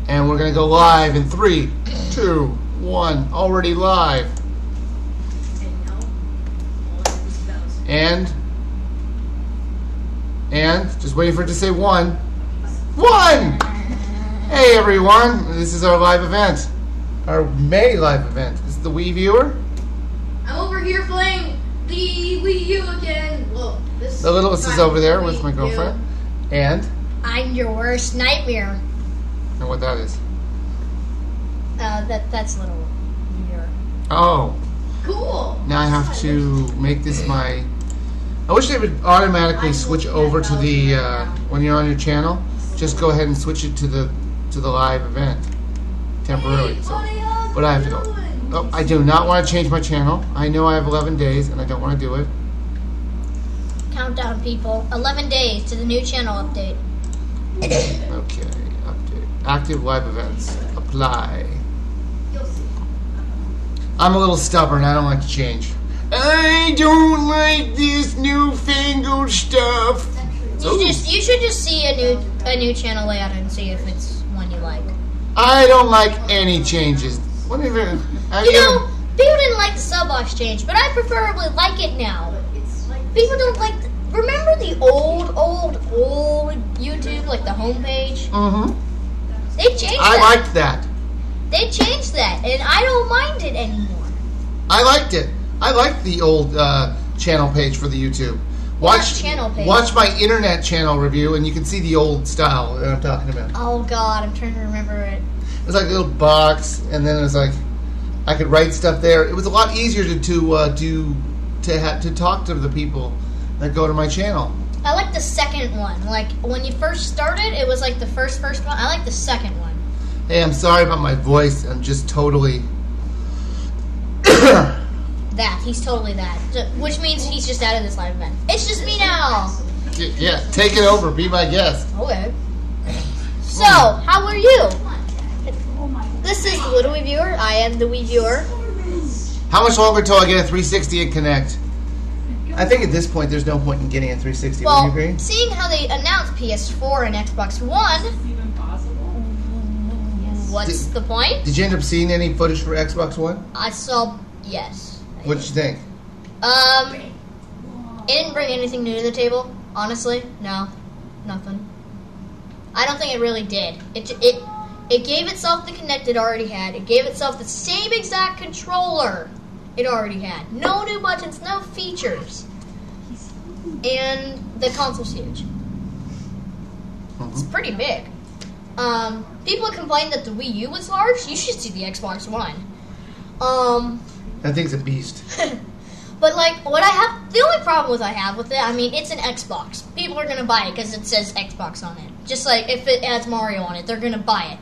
And we're going to go live in 3, 2, 1. Already live. And just waiting for it to say 1. 1! Hey everyone, this is our live event. Our May live event. This is the Wiiviewer. I'm over here playing the Wii U again. Whoa, the littlest is over there with my girlfriend. And? I'm your worst nightmare. And what that is? That's little mirror. Oh. Cool. Now I have to make this my... I wish they would automatically switch over to the, when you're on your channel, just go ahead and switch it to the live event temporarily. So, but I have to go. Oh, I do not want to change my channel. I know I have 11 days and I don't want to do it. Countdown, people. 11 days to the new channel update. Okay, update. Active live events. Apply. I'm a little stubborn. I don't like to change. I don't like this newfangled stuff. You should just see a new channel layout and see if it's one you like. I don't like any changes. What even? People didn't like the sub box change, but I preferably like it now. People don't like. Remember the old YouTube, like the homepage? Mm-hmm. They changed. I liked that. They changed that, and I don't mind it anymore. I liked it. I liked the old channel page for the YouTube. Watch my internet channel review, and you can see the old style that I'm talking about. Oh God, I'm trying to remember it. It was like a little box, and then it was like I could write stuff there. It was a lot easier to talk to the people that go to my channel. I like the second one. Like when you first started, it was like the first one. I like the second one. Hey, I'm sorry about my voice. I'm just totally. He's totally that. Which means he's just out of this live event. It's just me now. Yeah, take it over. Be my guest. Okay. So, how are you? This is the Little Wiiviewer. I am the Wiiviewer. How much longer till I get a 360 and connect? I think at this point there's no point in getting a 360. Well, would you agree? Seeing how they announced PS4 and Xbox One, what's the point? Did you end up seeing any footage for Xbox One? I saw, yes. What'd you think? It didn't bring anything new to the table, honestly. No, nothing. I don't think it really did. It gave itself the Kinect it already had. It gave itself the same exact controller it already had. No new buttons, no features. And the console's huge. It's pretty big. People complained that the Wii U was large. You should see the Xbox One. That thing's a beast. But like, the only problem I have with it, I mean, it's an Xbox. People are gonna buy it because it says Xbox on it. Just like if it adds Mario on it, they're gonna buy it.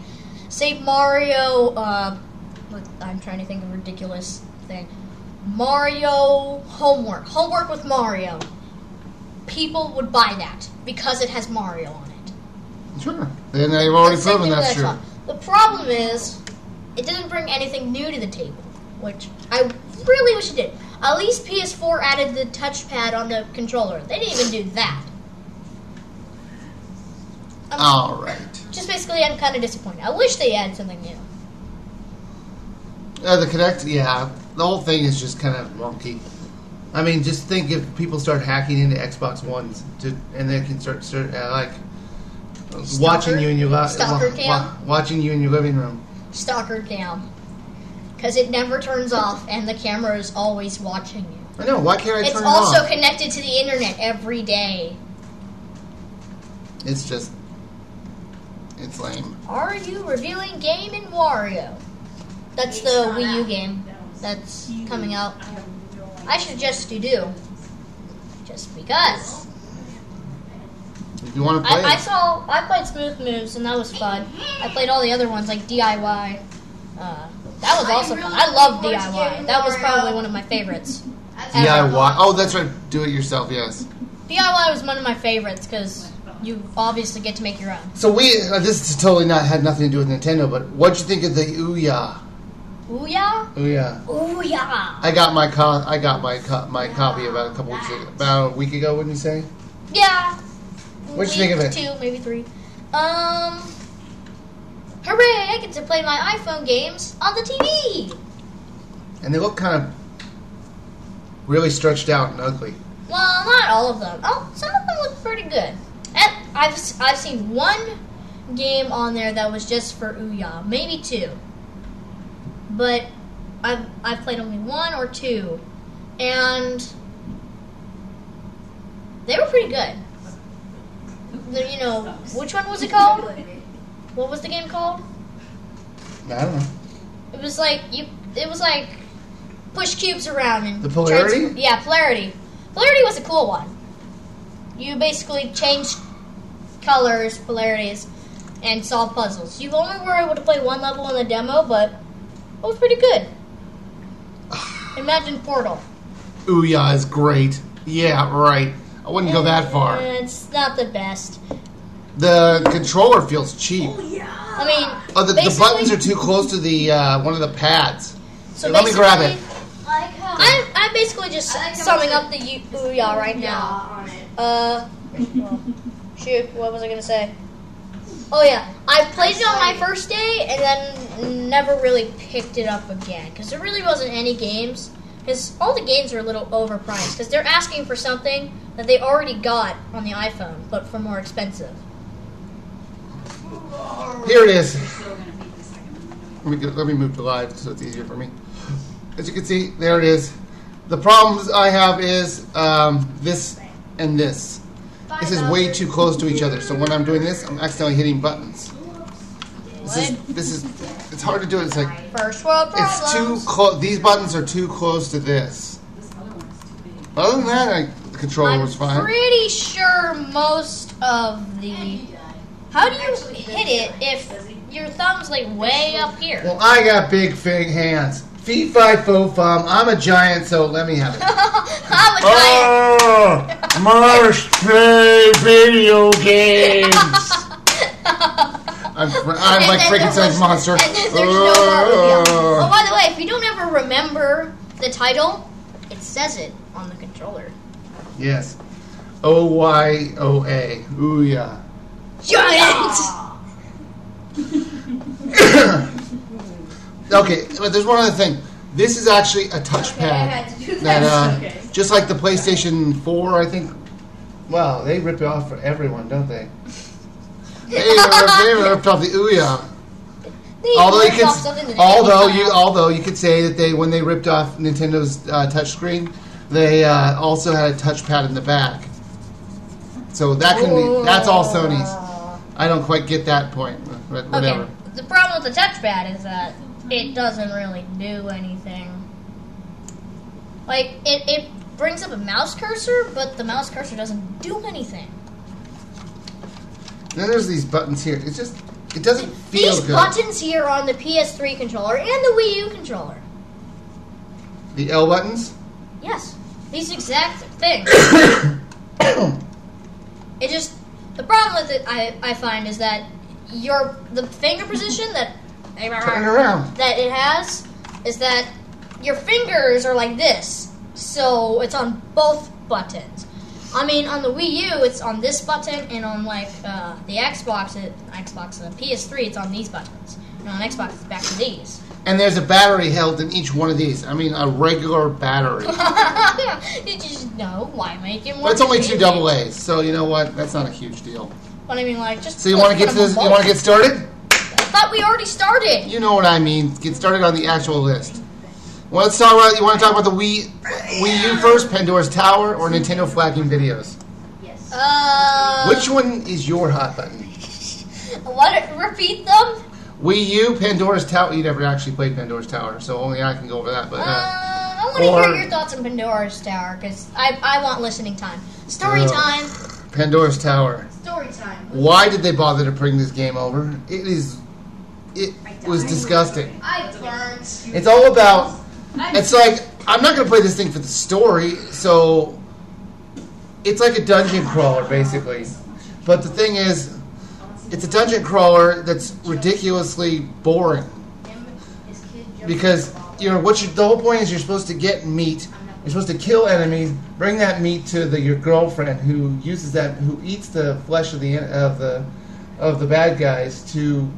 Say Mario, I'm trying to think of a ridiculous thing. Mario Homework with Mario. People would buy that because it has Mario on it. Sure. And they've already proven that's true. The problem is, it doesn't bring anything new to the table, which I really wish it did. At least PS4 added the touchpad on the controller. They didn't even do that. Alright. Just basically, I'm kind of disappointed. I wish they added something new. The Kinect, yeah. The whole thing is just kind of wonky. I mean, just think if people start hacking into Xbox Ones, and they can start watching you in your watching you in your living room. Stalker cam. Because it never turns off, and the camera is always watching you. I know. Why can't I turn it off? It's also connected to the internet every day. It's lame. Are you revealing Game in Wario? That's the Wii U game that's coming out. I suggest you do. Just because. If you want to play it. I played Smooth Moves, and that was fun. I played all the other ones, like DIY. That was also fun. I love DIY. That was probably one of my favorites. DIY? Oh, that's right. Do it yourself, yes. DIY was one of my favorites, because you obviously get to make your own. So this is totally had nothing to do with Nintendo, but what'd you think of the Ouya? Ouya? Ouya. Ouya. I got my copy about a week ago, wouldn't you say? Yeah. What'd you think of it? 2, maybe 3. hooray! I get to play my iPhone games on the TV. And they look kind of really stretched out and ugly. Well, not all of them. Oh, some of them look pretty good. And I've seen one game on there that was just for Ouya, maybe two. But I've played only one or two, and they were pretty good. You know, which one was it called? What was the game called? I don't know. It was like push cubes around and the polarity. Yeah, polarity. Polarity was a cool one. You basically changed colors, polarities, and solve puzzles. You only were able to play one level in the demo, but it was pretty good. Imagine Portal. Ouya is great. Yeah, right. I wouldn't go that far. It's not the best. The controller feels cheap. I mean, the buttons are too close to the one of the pads. So let me grab it. I'm basically just summing up the Ouya right now. Shoot, what was I gonna say? Oh yeah, I played it on my first day and then never really picked it up again because there really wasn't any games. Because all the games are a little overpriced because they're asking for something that they already got on the iPhone, but for more expensive. Here it is. Let me move to live so it's easier for me. As you can see, there it is. The problems I have is this and this. This is way too close to each other. So when I'm doing this, I'm accidentally hitting buttons. It's hard to do. It's like first world problems. It's too close. These buttons are too close to this. Other than that, the controller was fine. I'm pretty sure most of the. How do you hit it if your thumb's like way up here? Well, I got big hands. Fee, fi, fo, fum. I'm a giant, so let me have it. I'm a giant. Oh, must play video games. I'm like Frankenstein's monster. And then there's no more. Oh, by the way, if you don't ever remember the title, it says it on the controller. Yes. Ouya. Ouya. Giant! Okay, but there's one other thing. This is actually a touchpad. That, just like the PlayStation 4, I think. Well, they rip it off for everyone, don't they? They ripped off the Ouya. Although you could say that when they ripped off Nintendo's touchscreen, they also had a touchpad in the back. So that can be, that's all Sony's. I don't quite get that point, but whatever. Okay. The problem with the touchpad is that it doesn't really do anything. Like it brings up a mouse cursor, but the mouse cursor doesn't do anything. Then there's these buttons here. It doesn't feel good. These buttons here are on the PS3 controller and the Wii U controller. The L buttons? Yes. These exact things. The problem with it, I find, is that the finger position that it has is that your fingers are like this, so it's on both buttons. I mean, on the Wii U, it's on this button, and on like the Xbox, PS3, it's on these buttons. And on Xbox, it's back to these. And there's a battery held in each one of these. I mean, a regular battery. Why make it more? But it's only 2 AA's, so you know what? That's not a huge deal. But I mean, like, just. So you want to get to this? You want to get started? I thought we already started. You know what I mean. Get started on the actual list. Well, let's talk about. You want to talk about the Wii U first, Pandora's Tower, or Nintendo flagging videos? Yes. Which one is your hot button? Repeat them. Wii U, Pandora's Tower. You never actually played Pandora's Tower, so only I can go over that. But I want to hear your thoughts on Pandora's Tower because I want listening time. Story time. Pandora's Tower. Story time. Why did they bother to bring this game over? It was disgusting. I learned. It's all about. It's like I'm not going to play this thing for the story, so it's like a dungeon crawler basically. But the thing is, it's a dungeon crawler that's ridiculously boring because the whole point is you're supposed to get meat. You're supposed to kill enemies, bring that meat to your girlfriend, who eats the flesh of the bad guys to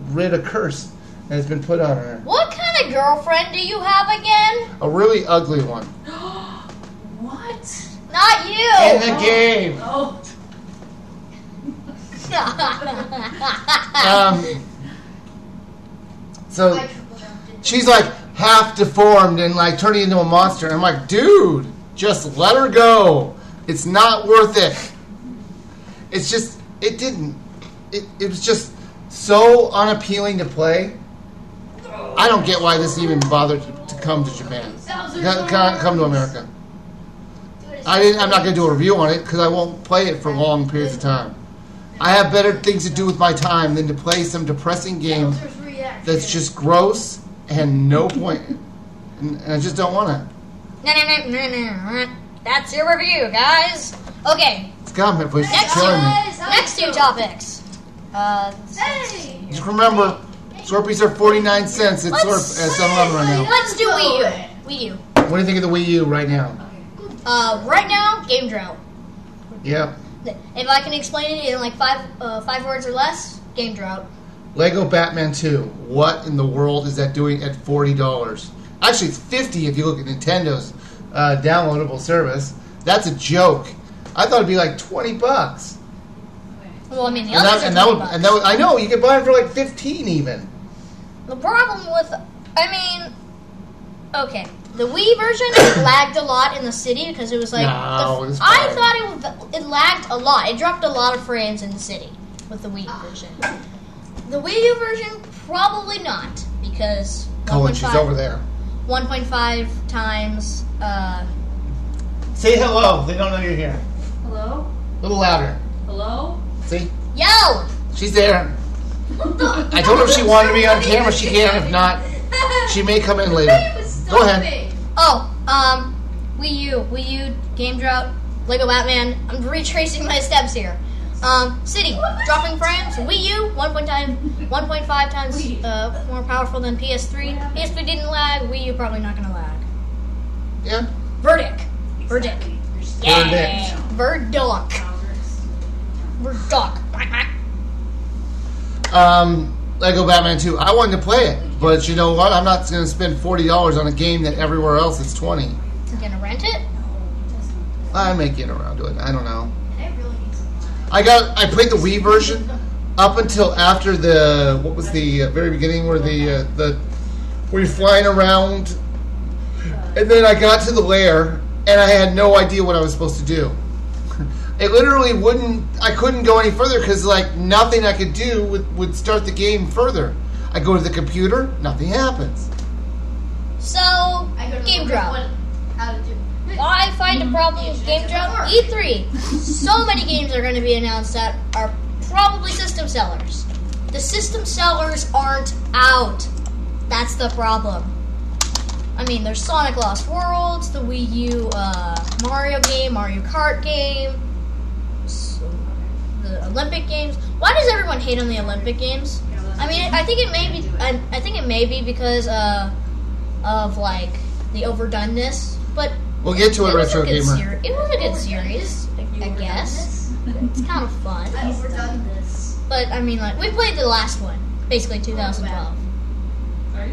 rid a curse that has been put on her. What kind of girlfriend do you have again? A really ugly one. What? Not you. In the game. Oh. So she's like half deformed and like turning into a monster. I'm like, dude, just let her go. It's not worth it. It's just, it was just so unappealing to play. I don't get why this even bothered to come to Japan. Come to America. I'm not going to do a review on it because I won't play it for long periods of time. I have better things to do with my time than to play some depressing game that's just gross and no point. And I just don't want to. That's your review, guys. Okay. It's got me. It's killing me. Next two topics. Just remember, Slurpees are 49 cents at 7-Eleven right now. Let's do Wii U. Wii U. What do you think of the Wii U right now? Right now, game drought. Yeah. If I can explain it in like five words or less, game drought. Lego Batman 2. What in the world is that doing at $40? Actually, it's $50 if you look at Nintendo's downloadable service. That's a joke. I thought it'd be like $20. Well, I mean, the others are $20. I know, you can buy it for like $15 even. The problem with, okay, the Wii version lagged a lot in the city because it was like, I thought it lagged a lot. It dropped a lot of frames in the city with the Wii version. The Wii U version, probably not, because She's over there. 1.5 times. Say hello. They don't know you're here. Hello? A little louder. Hello? See? Yo! She's there. I told her if she wanted to be on camera, she can. If not, she may come in later. Go ahead. Oh, Wii U, game drought, Lego Batman. I'm retracing my steps here. City, dropping frames. Wii U, 1.5 times more powerful than PS3. PS3 didn't lag. Wii U probably not gonna lag. Yeah. Verdict. Yeah. Verdict. Lego Batman 2. I wanted to play it, but you know what? I'm not going to spend $40 on a game that everywhere else is $20. You gonna rent it? I may get around to it. I don't know. I played the Wii version up until after the very beginning where where you're flying around, and then I got to the lair and I had no idea what I was supposed to do. It literally I couldn't go any further because like nothing I could do would start the game further. I go to the computer, nothing happens. So, game drought. I find a problem with game drought. E3. So many games are going to be announced that are probably system sellers. The system sellers aren't out. That's the problem. I mean, there's Sonic Lost Worlds, the Wii U Mario game, Mario Kart game, the Olympic games. Why does everyone hate on the Olympic games? I mean, I think it may be because of like the overdoneness, but we'll get to it, Retro Gamer. It was a good series, I guess. It's kind of fun. I overdone this. But I mean, like we played the last one, basically 2012.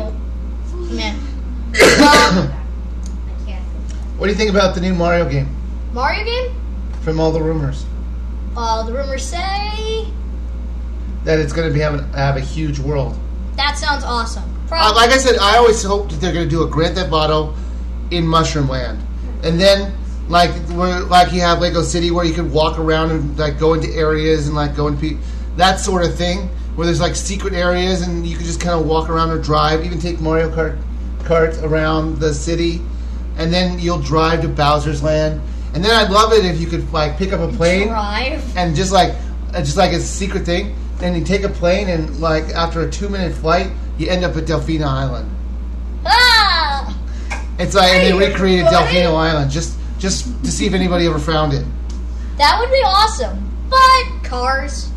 Oh, man. What do you think about the new Mario game? Mario game? From all the rumors. The rumors say that it's going to have a huge world. That sounds awesome. Like I said, I always hoped that they're going to do a Grand Theft Auto in Mushroom Land, and then like you have Lego City where you could walk around and like go into areas and like go into that sort of thing where there's like secret areas and you could just kind of walk around or drive, even take Mario Kart around the city, and then you'll drive to Bowser's Land. And then I'd love it if you could like pick up a plane and just like a secret thing. Then you take a plane and like after a 2-minute flight, you end up at Delfino Island. Ah! It's like and they recreated Delfino Island just to see if anybody ever found it. That would be awesome. But cars.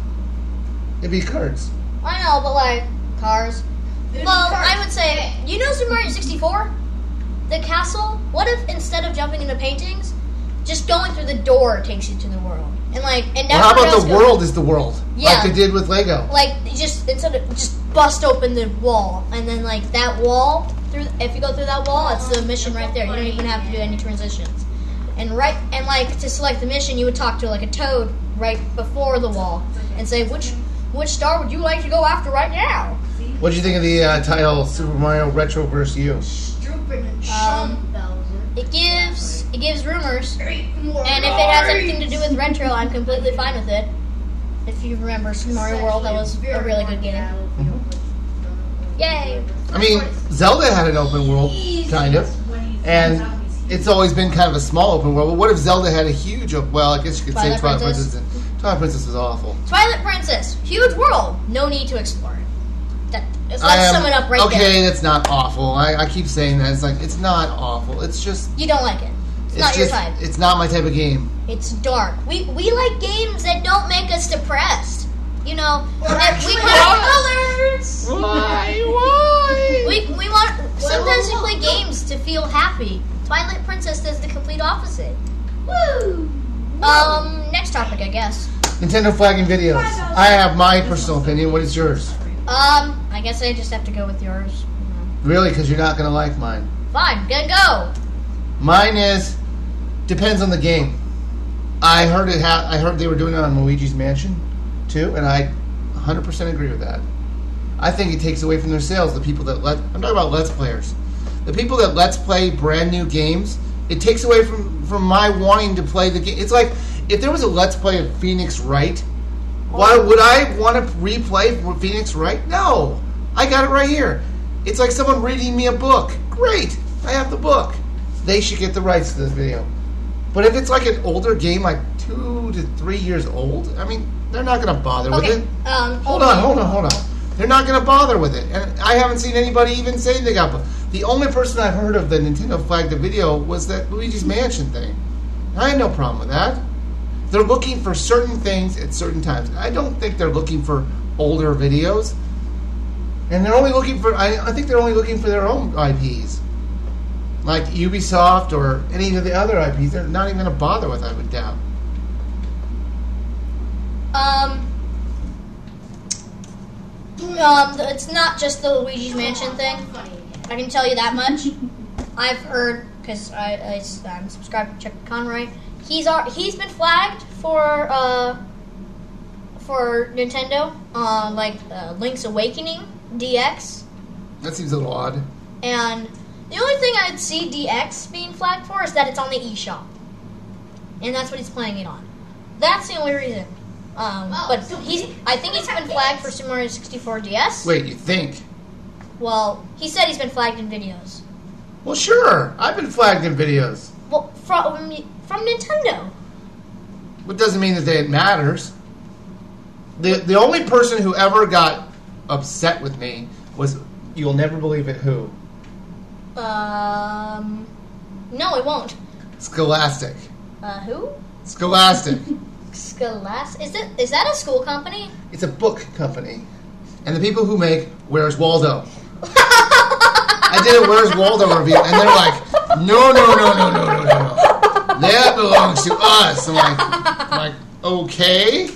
It'd be cards. I know, but like cars. I would say, you know Super Mario 64? The castle? What if instead of jumping into paintings, just going through the door takes you to the world? And how about the world is the world? Yeah. Like they did with Lego. Like, instead of just bust open the wall, and then like that wall, if you go through that wall, it's the mission right there. You don't even have to do any transitions. And like to select the mission, you would talk to like a toad right before the wall and say, which star would you like to go after right now? What did you think of the title Super Mario Retroverse U? It gives rumors, and if it has anything to do with retro, I'm completely fine with it. If you remember Super Mario World, that was a really good game. Yay! I mean, Zelda had an open world, kind of, and it's always been kind of a small open world. But what if Zelda had a huge open? Well, I guess you could say Twilight Princess. Twilight Princess was awful. Twilight Princess, huge world, no need to explore it. Let's sum it up right there. Okay, that's not awful. I keep saying that. It's like, it's not awful. It's just... You don't like it. It's not your type. It's not my type of game. It's dark. We like games that don't make us depressed. You know, we colors. Why? We want... Sometimes we play games to feel happy. Twilight Princess does the complete opposite. Woo! Next topic, I guess. Nintendo flagging videos. I have my personal opinion. What is yours? I guess I just have to go with yours. Really? Because you're not going to like mine. Fine, gonna go. Mine is depends on the game. I heard I heard they were doing it on Luigi's Mansion too, and I 100% agree with that. I think it takes away from their sales. The people that I'm talking about Let's Players. The people that Let's Play brand new games. It takes away from my wanting to play the game. It's like if there was a Let's Play of Phoenix Wright. Why would I want to replay Phoenix Wright? No. I got it right here. It's like someone reading me a book. Great. I have the book. They should get the rights to this video. But if it's like an older game, like 2 to 3 years old, I mean, they're not going to bother with it. Hold on. They're not going to bother with it. And I haven't seen anybody even say they got... The only person I've heard of that Nintendo flagged a video was that Luigi's Mansion thing. I had no problem with that. They're looking for certain things at certain times. I don't think they're looking for older videos. And they're only looking for... I think they're only looking for their own IPs. Like Ubisoft or any of the other IPs. They're not even going to bother with, I would doubt. It's not just the Luigi's Mansion thing. I can tell you that much. I've heard, because I'm subscribed to Chuck Conroy. He's been flagged for Nintendo on Link's Awakening DX. That seems a little odd. And the only thing I'd see DX being flagged for is that it's on the eShop, and that's what he's playing it on. That's the only reason. But I think he's been flagged for Super Mario 64 DS. Wait, you think? Well, he said he's been flagged in videos. Well, sure. I've been flagged in videos. Well, from Nintendo. But doesn't mean that it matters. The only person who ever got upset with me was, you'll never believe it, who? No, it won't. Scholastic. Who? Scholastic. Scholastic? Is that a school company? It's a book company. And the people who make Where's Waldo? I did a Where's Waldo review, and they're like, no. That belongs to us. I'm like, okay.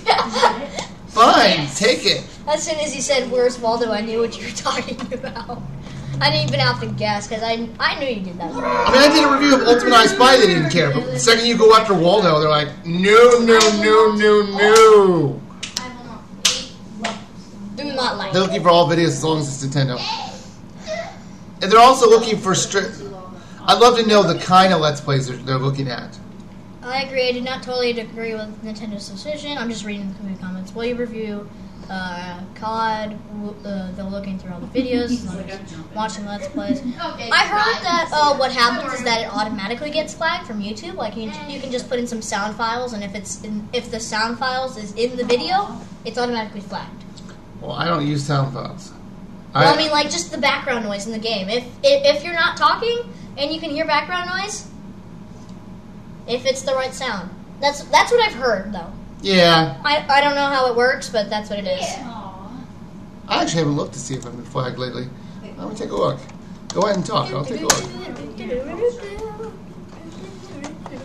Fine, take it. As soon as he said Where's Waldo, I knew what you were talking about. I didn't even have to guess, because I knew you did that. I mean, I did a review of Ultimate I Spy, they didn't care. But the second you go after Waldo, they're like, no. Do not like. They're looking for all videos as long as it's Nintendo. And they're also looking for I'd love to know the kind of Let's Plays they're looking at. I agree. I do not totally agree with Nintendo's decision. I'm just reading the comments. Will you review COD? They're looking through all the videos, watching Let's Plays. I heard that what happens is that it automatically gets flagged from YouTube. Like you can just put in some sound files, and if the sound files is in the video, it's automatically flagged. Well, I don't use sound files. Well, I mean, like just the background noise in the game. If you're not talking and you can hear background noise, if it's the right sound, that's what I've heard though. Yeah. I don't know how it works, but that's what it is. I actually haven't looked to see if I've been flagged lately. Let me take a look. Go ahead and talk. I'll take a look.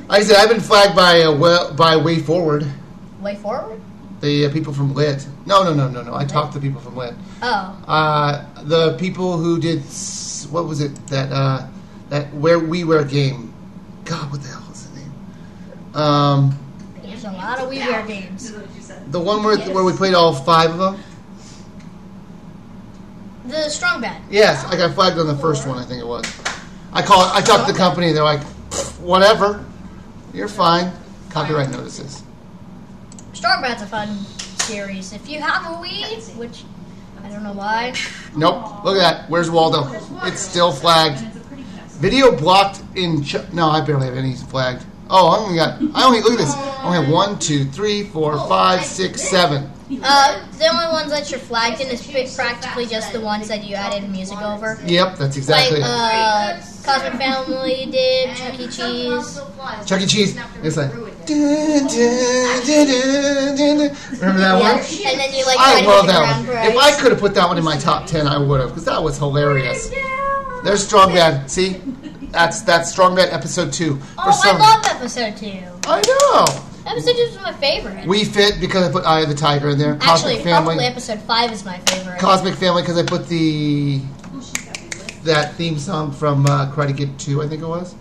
Like I said, I've been flagged by WiiForward. Way forward? The people from Lit. No. I talked to people from Lit. Oh. The people who did, what was it, that WiiWiewer game. God, what the hell is the name? There's a lot of WiiWiewer games. The one where we played all 5 of them? The Strong Bad. Yes, I got flagged on the first one, I think it was. I talked to the company, they're like, whatever, you're fine. Copyright notices. Strong Bad's a fun series. If you have a Wii, which I don't know why. Nope, look at that. Where's Waldo? It's still flagged. Video blocked in... No, I barely have any flagged. Oh, look at this. I only have 1, 2, 3, 4, 5, 6, 7. The only ones that you're flagged in is practically just the ones that you added music over. Yep, that's exactly it. Cosmic Family did, Chuck E. Cheese. Chuck E. Cheese. It's like... Dun, dun, dun, dun, dun, dun. Remember that one? And then you I love that one. If I could have put that one in my top 10, I would have, because that was hilarious. There's Strong Bad. See? That's Strong Bad episode 2. I love episode 2. I know. Episode 2 is my favorite. We Fit because I put Eye of the Tiger in there. Actually, Cosmic Family. probably episode 5 is my favorite. Cosmic Family because I put that theme song from Karate Kid 2, I think it was.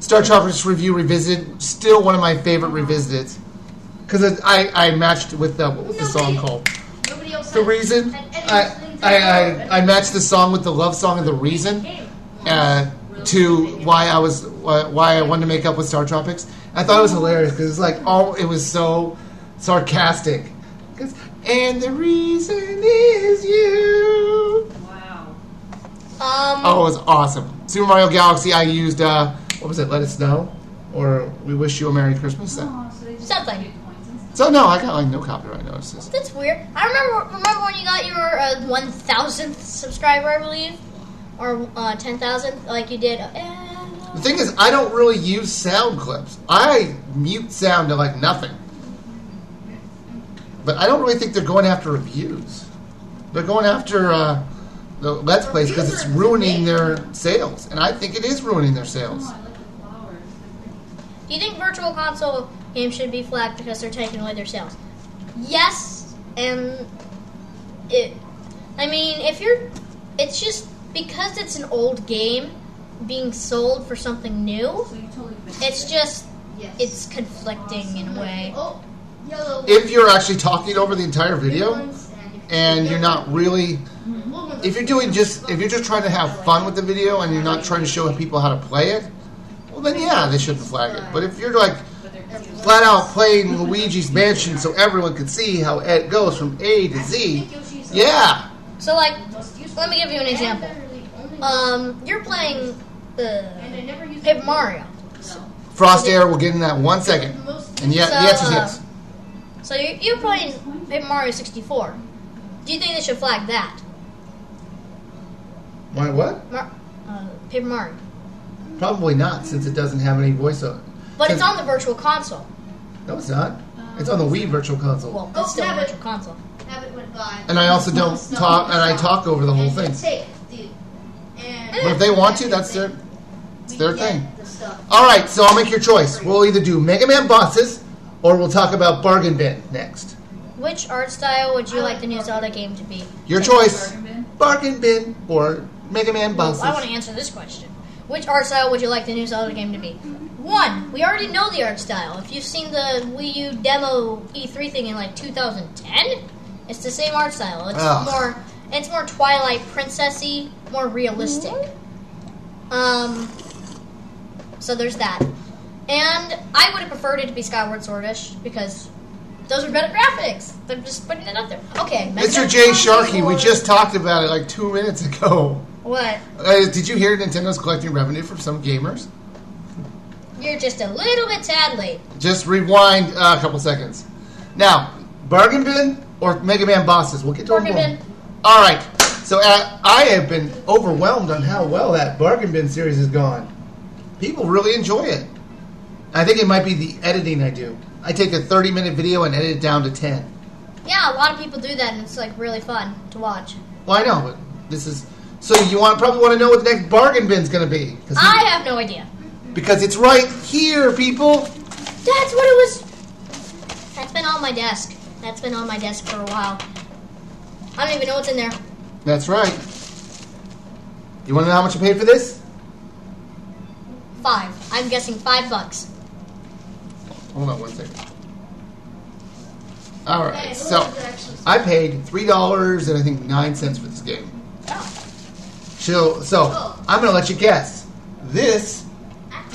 Star Tropics Review Revisited, still one of my favorite revisiteds. Because I matched with, what was the song called? The Reason. I matched the song with the love song of The Reason to why I wanted to make up with Star Tropics. I thought it was hilarious because it's like, it was so sarcastic. And the reason is you. Wow. It was awesome. Super Mario Galaxy, I used, what was it, Let It Snow? Or We Wish You a Merry Christmas? Something. So, no, I got no copyright notices. That's weird. I remember when you got your 1,000th subscriber, I believe? Or 10,000th, like you did. The thing is, I don't really use sound clips. I mute sound to like nothing. But I don't really think they're going after reviews. They're going after the Let's Plays because it's ruining their sales. And I think it is ruining their sales. Do you think Virtual Console games should be flagged because they're taking away their sales? Yes, and it's just because it's an old game being sold for something new, it's just, it's conflicting in a way. If you're actually talking over the entire video, and you're not really, if you're just trying to have fun with the video and you're not trying to show people how to play it, well then yeah, they shouldn't flag it. But if you're like flat out playing Luigi's Mansion so everyone can see how it goes from A to Z, yeah. So like, let me give you an example. You're playing Paper Mario. Frost Air, we'll get in that 1 second. And yeah, the answer is yes. So you're playing Paper Mario 64. Do you think they should flag that? Why what? Paper Mario. Probably not, since it doesn't have any voiceover. But it's on the Virtual Console. No, it's not. It's on the Wii Virtual Console. Well, it's still a Virtual Console. And I also don't talk, and I talk over the whole thing. But if they want to, it's their thing. Alright, so I'll make your choice. We'll either do Mega Man bosses, or we'll talk about Bargain Bin next. Which art style would you like the new Zelda game to be? Your choice. Bargain Bin or Mega Man bosses. I want to answer this question. Which art style would you like the new Zelda game to be? 1, we already know the art style. If you've seen the Wii U demo E3 thing in like 2010, it's the same art style. It's more Twilight Princess-y, more realistic. So there's that. And I would have preferred it to be Skyward Swordish because those are better graphics. They're just putting it up there. Okay. Mr. J. Sharkey, we just talked about it like 2 minutes ago. What? Did you hear Nintendo's collecting revenue from some gamers? You're just a little bit tad late. Just rewind a couple seconds. Now, Bargain Bin or Mega Man bosses? We'll get to Bargain Bin. All right. So I have been overwhelmed on how well that Bargain Bin series has gone. People really enjoy it. I think it might be the editing I do. I take a 30-minute video and edit it down to 10. Yeah, a lot of people do that, and it's like really fun to watch. Well, I know, but this is... So you probably want to know what the next Bargain Bin's going to be. I have no idea. Because it's right here, people. That's what it was. That's been on my desk. That's been on my desk for a while. I don't even know what's in there. That's right. You want to know how much I paid for this? $5. I'm guessing $5. Hold on 1 second. All right, so I paid $3 and I think 9 cents for this game. So I'm gonna let you guess. This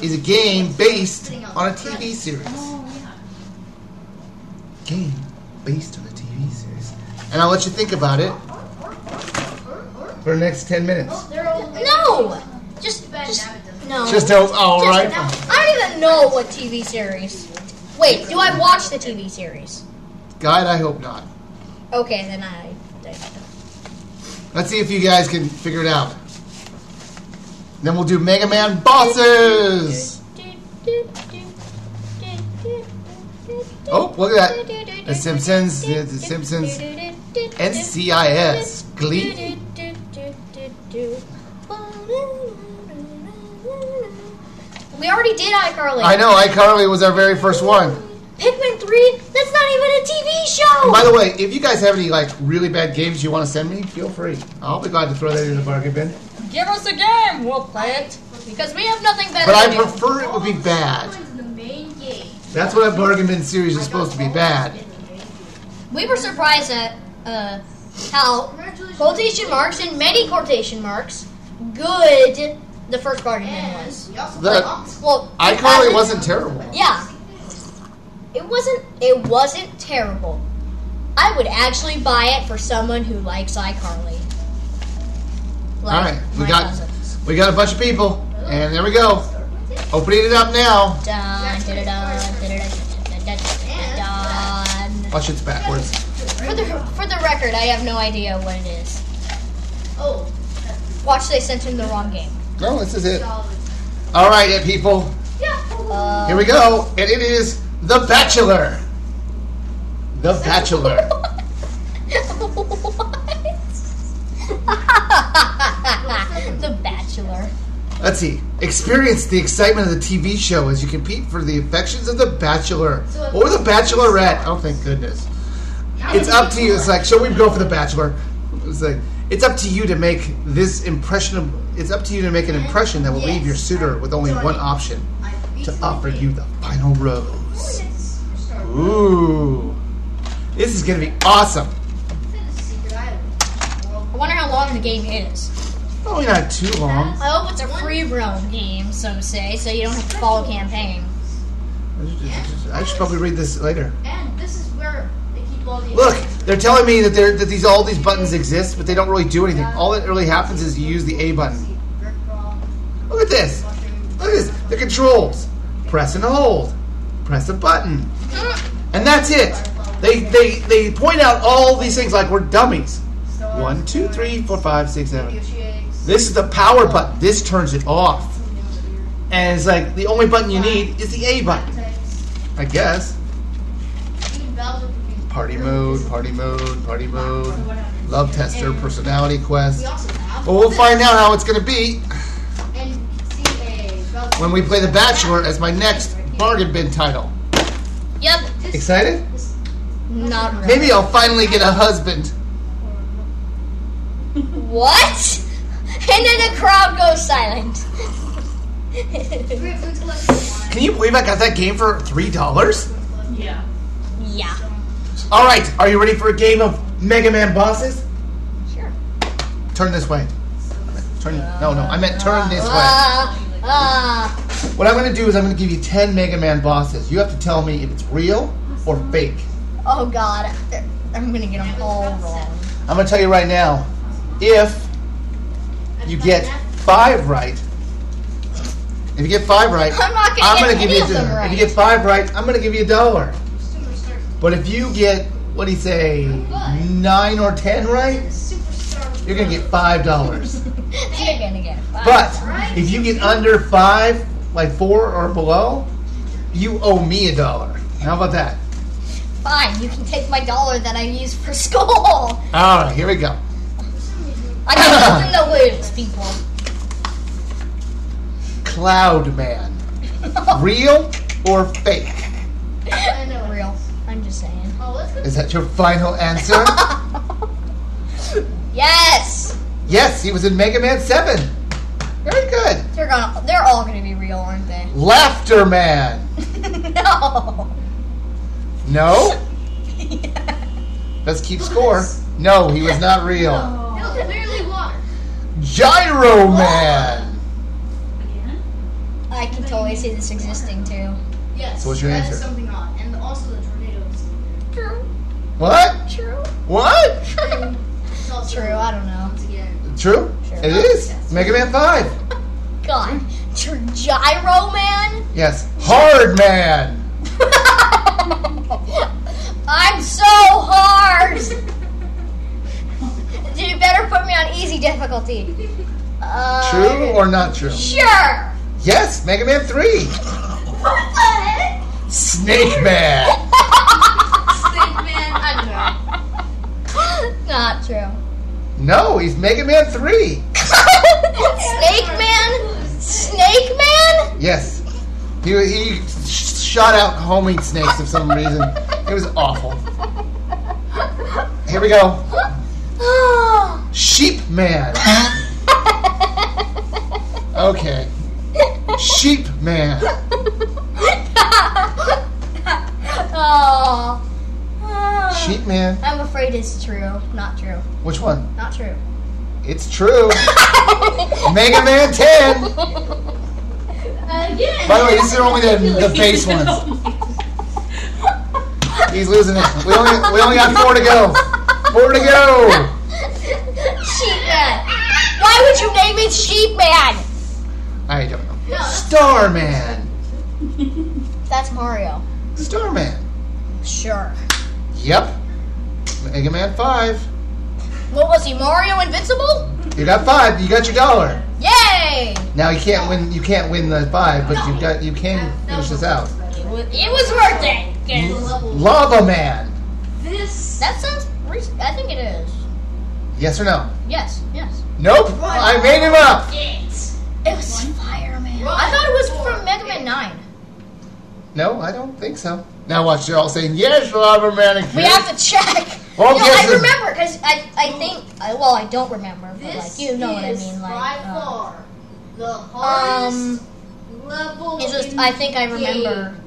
is a game based on a TV series. Game based on a TV series, and I'll let you think about it for the next 10 minutes. No! Just no. Just don't. All right. I don't even know what TV series. Wait, do I watch the TV series? God, I hope not. Okay, then I Let's see if you guys can figure it out. Then we'll do Mega Man bosses. Oh, look at that. The Simpsons, the Simpsons, NCIS, Glee. We already did iCarly. I know, iCarly was our very first one. Pikmin 3? That's not even a TV show! By the way, if you guys have any like really bad games you want to send me, feel free. I'll be glad to throw that in the bargain bin. Give us a game, we'll play it. Because we have nothing better But to I do. prefer it would be bad. The main game. That's what a bargain bin series is supposed to be, bad. We were surprised at how quotation marks and many quotation marks good the first bargain bin was. Well, iCarly wasn't terrible. Yeah. It wasn't terrible. I would actually buy it for someone who likes iCarly. Like All right, my cousin. we got a bunch of people, and there we go. Opening it up now. Dun, dun, dun, dun, dun, dun, dun. Watch it's backwards. For the record, I have no idea what it is. Oh. Watch, they sent him the wrong game. No, this is it. All right, people. Here we go, and it is The Bachelor. The Bachelor. The Bachelor. Let's see. Experience the excitement of the TV show as you compete for the affections of the Bachelor or the Bachelorette. Oh, thank goodness. It's up to you. It's like, shall we go for the Bachelor? It's like, it's up to you to make this impression. It's up to you to make an impression that will leave your suitor with only one option: to offer you the final rose. Ooh, this is gonna be awesome. I wonder how long the game is. Probably not too long. I hope it's a free roam game, so to say, so you don't have to follow campaign. I should probably read this later. And this is where they keep all the. Look, they're telling me that all these buttons exist, but they don't really do anything. All that really happens is you use the A button. Look at this. Look at this. The controls. Press and hold. Press a button. And that's it. They point out all these things like we're dummies. 1, 2, 3, 4, 5, 6, 7. This is the power button. This turns it off. And it's like the only button you need is the A button. I guess. Party mode, party mode, party mode. Love tester, personality quest. Well, we'll find out how it's going to be when we play The Bachelor as my next bargain bin title. Yep. Excited? Not really. Maybe I'll finally get a husband. What? And then the crowd goes silent. Can you believe I got that game for $3? Yeah. Yeah. All right, are you ready for a game of Mega Man bosses? Sure. Turn this way. No, I meant turn this way. What I'm going to do is I'm going to give you 10 Mega Man bosses. You have to tell me if it's real or fake. Oh God, I'm gonna get them all wrong. I'm going to tell you right now, if you get 5 right, if you get 5 right, I'm not gonna get give any you of them right. If you get 5 right, I'm going to give you $1. But if you get, what do you say, 9 or 10 right, you're going to get $5. You're gonna get 5. But if you get under 5, like 4 or below, you owe me $1. How about that? Fine, you can take my $1 that I use for school. All right, here we go. I got nothing to lose, people. Cloud Man. Real or fake? Real. I'm just saying. Is that your final answer? Yes. Yes, he was in Mega Man 7. Very good. They're all gonna be real, aren't they? Laughter Man. No. No? Let's keep score. No, he was not real. It was clearly water. Gyro Man. Again? I can totally see this existing too. Yes. So what's your that answer? is something odd. And also the tornadoes. True. What? True. What? It's also, True. I don't know. once again. True? Sure. It is. Yes. Mega Man 5. God. Gyro Man. Yes. Hard Man. I'm so hard. You better put me on easy difficulty. True or not true? Sure. Yes, Mega Man 3. What the heck? Snake Man. Snake Man, I don't know. Not true. No, he's Mega Man 3. Snake Man? Snake Man? Yes. He shot out homing snakes for some reason. It was awful. Here we go. Sheep Man. Okay. Sheep Man. Oh. Sheep Man. I'm afraid it's true. Not true. Which one? Not true. It's true. Mega Man 10. Again. By the way, these are only the base ones. He's losing it. We only got 4 to go. 4 to go. Sheep Man. Why would you name it Sheep Man? I don't know. No, that's Starman. That's Mario. Starman. Sure. Yep. Mega Man 5. What was he, Mario Invincible? You got 5. You got your dollar. Yay! Now you can't win. You can't win the 5, but you can finish this out. It was worth it. Lava Man. This. That sounds. I think it is. Yes or no? Yes. Yes. Nope. I made him up. It was Fireman. I thought it was from Mega Man 9. No, I don't think so. Now watch. They're all saying yes, Lava Man. We have to check. Well, You know, guess I it- remember because I think. Well, I don't remember, but This like you know what I is mean. by Like. far the hardest level. It's just. in I think I the remember. game.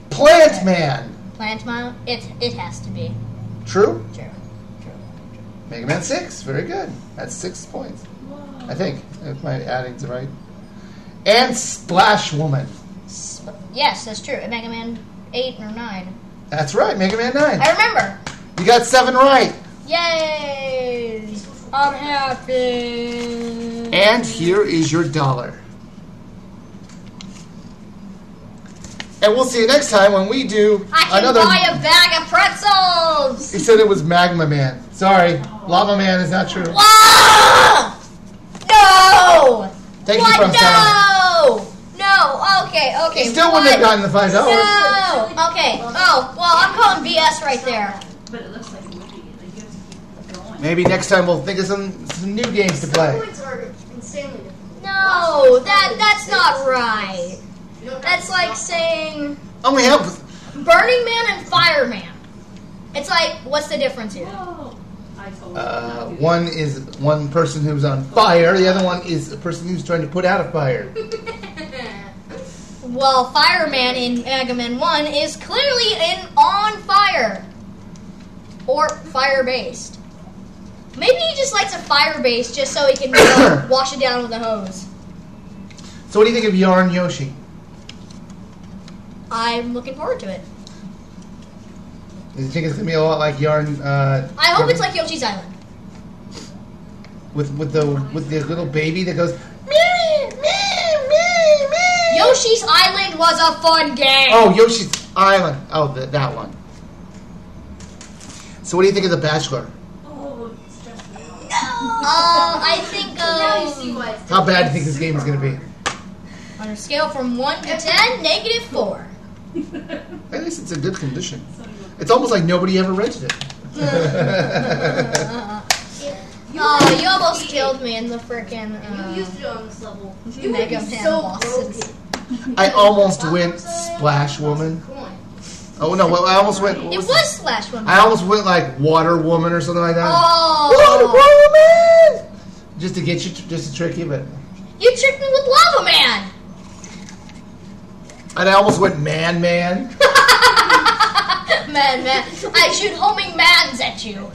Plant Man. Plant Mile. It has to be. True. True. Mega Man 6. Very good. That's 6 points. I think if my adding's right. And Splash Woman. Yes, that's true. Mega Man 8 or 9. That's right. Mega Man 9. I remember. You got 7 right. Yay! I'm happy. And here is your dollar. And we'll see you next time when we do I can another. buy a bag of pretzels. He said it was Magma Man. Sorry, Lava Man is not true. Ah! No! Thank what? you from No! No. Okay. He still wouldn't have gotten the $5. No. Okay. Oh, well, I'm calling BS right there. But it looks like it would be. Like you have to keep going. Maybe next time we'll think of some new games to Some play. points are insanely difficult. No, that's not right. That's like saying Oh, we have. Burning Man and Fireman. It's like, what's the difference here? Oh, I totally One is one person who's on fire. The other one is a person who's trying to put out a fire. Well, Fireman in Mega Man 1 is clearly on fire. Or fire-based. Maybe he just likes a fire-based just so he can wash it down with a hose. So, what do you think of Yarn Yoshi? I'm looking forward to it. Do you think it's gonna be a lot like Yarn? I hope it's like Yoshi's Island. with the little baby that goes me me me me. Yoshi's Island was a fun game. Oh, Yoshi's Island. Oh, that one. So, what do you think of The Bachelor? Oh, it's stressed me out. I think Now you see why it's How bad do you think this game is gonna be? on a scale from 1 to 10, -4. At least it's in good condition. It's almost like nobody ever rented it. Oh, you almost killed me in the frickin' You used it on this level. You would Mega be Man so bosses. broken. I almost went Splash Woman. Coin. Oh no! Well, I almost went. It was Slash Woman. I almost went like Water Woman or something like that. Oh. Water Woman! Just to get you, just to trick you, but. You tricked me with Lava Man. And I almost went Man. Man. I shoot homing mans at you.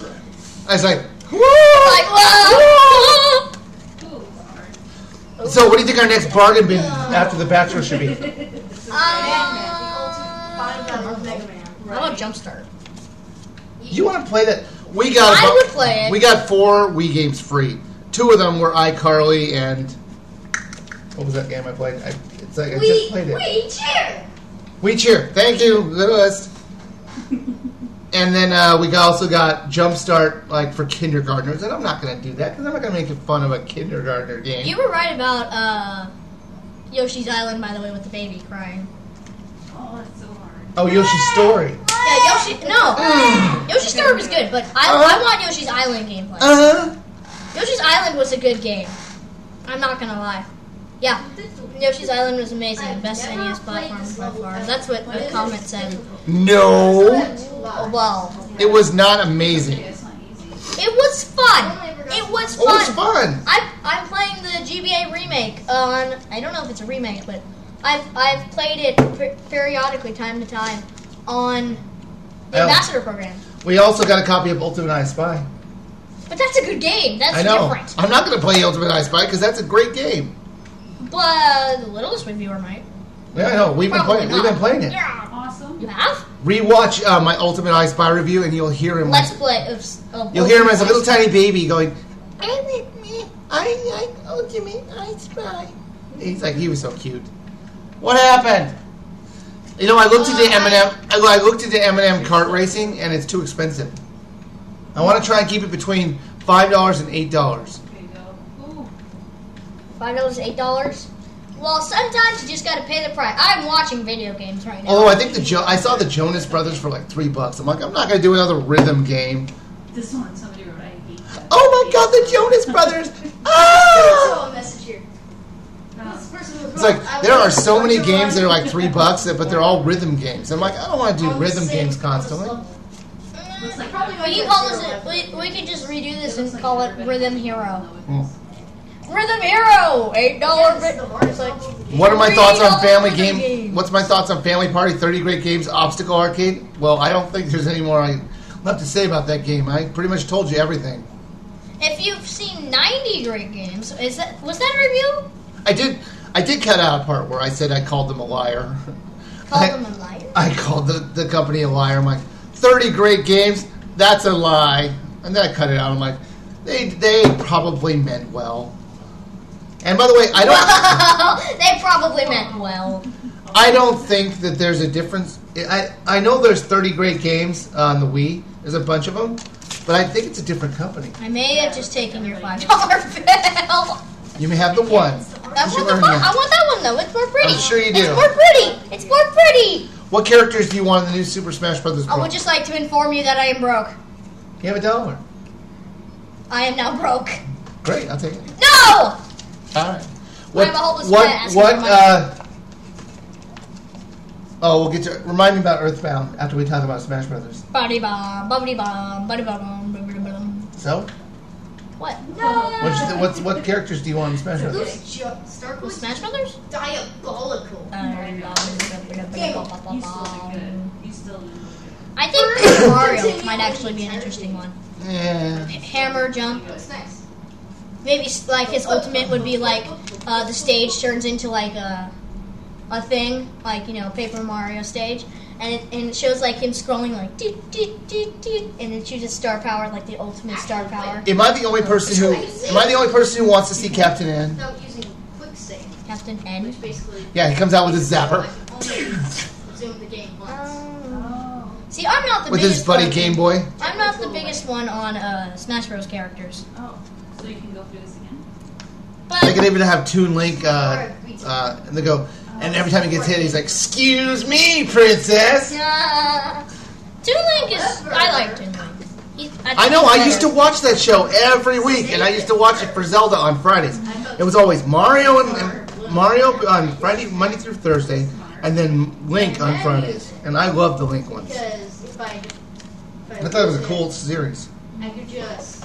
I was like, Like, whoa. So, what do you think our next bargain bin after the Bachelor should be? How about Jumpstart? You want to play that? We got. I would play it. We got 4 Wii games free. 2 of them were iCarly and what was that game I played? It's like I just played it. We cheer. We cheer. Thank you. Good list. And then we also got Jumpstart, like for kindergartners, and I'm not going to do that because I'm not going to make fun of a kindergartner game. You were right about Yoshi's Island, by the way, with the baby crying. Oh, that's so hard. Oh, Yoshi's Story. Yeah, Yoshi. No, Yoshi's Story was good, but I want Yoshi's Island gameplay. Yoshi's Island was a good game. I'm not gonna lie. Yeah, Yoshi's Island was amazing. Best NES platform by far. That's what the comment said. No, Oh, well, it was not amazing. It's not easy. it was fun. It was fun. Oh, it was fun. I'm playing the GBA remake on. I don't know if it's a remake, but I've played it periodically, time to time, on the Ambassador program. We also got a copy of Ultimate I Spy. But that's a good game. That's I know. different. I'm not going to play Ultimate I Spy because that's a great game. But the littlest Wiiviewer might. Yeah, I know. We've been Probably playing. We've been not. playing it. Yeah. Awesome. You have? Rewatch my Ultimate I Spy review, and you'll hear him. Let's play. You'll hear him as a little tiny baby going, "I like me. I like Ultimate I Spy." He's like, he was so cute. What happened? You know, I looked at the M&M. I looked at the M&M kart racing, and it's too expensive. I want to try and keep it between $5 and $8. There you go. Ooh. $5, $8. Well, sometimes you just got to pay the price. I'm watching video games right now. Although I think I saw the Jonas Brothers for like $3. I'm like, I'm not going to do another rhythm game. This one, somebody wrote, I hate that. Oh my God, the Jonas Brothers! Ah! So a message here. This person was It's wrong. like I there are was so many wrong. games that are like $3, but they're all rhythm games. I'm like, I don't want to do rhythm games constantly. Looks like Probably We can call this. We could just redo this and call it Rhythm Hero. Rhythm Hero, $8. It's like, What are my thoughts on family rhythm game? What's my thoughts on Family Party? 30 Great Games, Obstacle Arcade. Well, I don't think there's any more I have to say about that game. I pretty much told you everything. If you've seen 90 Great Games, was that a review? I did cut out a part where I said I called them a liar. Call them a liar. I called the company a liar. I'm like, 30 Great Games, that's a lie. And then I cut it out. I'm like, they probably meant well. And by the way, They probably meant well. I don't think that there's a difference. I know there's 30 Great Games on the Wii. There's a bunch of them. But I think it's a different company. I may have just taken your $5 bill. You may have the one. I want that one though. It's more pretty. I'm sure you do. It's more pretty. It's more pretty. What characters do you want in the new Super Smash Bros. I would just like to inform you that I am broke. You have $1. I am now broke. Great, I'll take it. No! All right. I'm a hopeless cat asking for money. We'll get to. Remind me about Earthbound after we talk about Smash Brothers. Buddy bomb, bubbly bomb, buddy bomb, bubbly bomb. So, What? what characters do you want in Smash Brothers? Those Stark was Smash Brothers? diabolical. He's still good. He's still good. I think Mario might actually be an interesting one. Yeah. Hammer jump. That's nice. Maybe like his ultimate would be like the stage turns into like a thing, like Paper Mario stage, and it shows like him scrolling like doot, doot, doot, doot, and it chooses star power, like the ultimate star power. Am I the only person who wants to see Captain N? Without using quick save, Captain N. which basically Yeah, he comes out with his zapper resume the game once. Oh. See, I'm not the with biggest his buddy one. Game Boy. I'm not the biggest one on Smash Bros. Characters, Oh. So you can go through this again? but They could even have Toon Link, and they go, and every time he gets hit, he's like, "Excuse me, princess." Toon Link is. I like Toon Link. I know. I used to watch that show every week, and I used to watch it for Zelda on Fridays. It was always Mario and Mario on Friday, Monday through Thursday, and then Link on Fridays. And I love the Link ones. Because if I thought it was a cool series. I could just.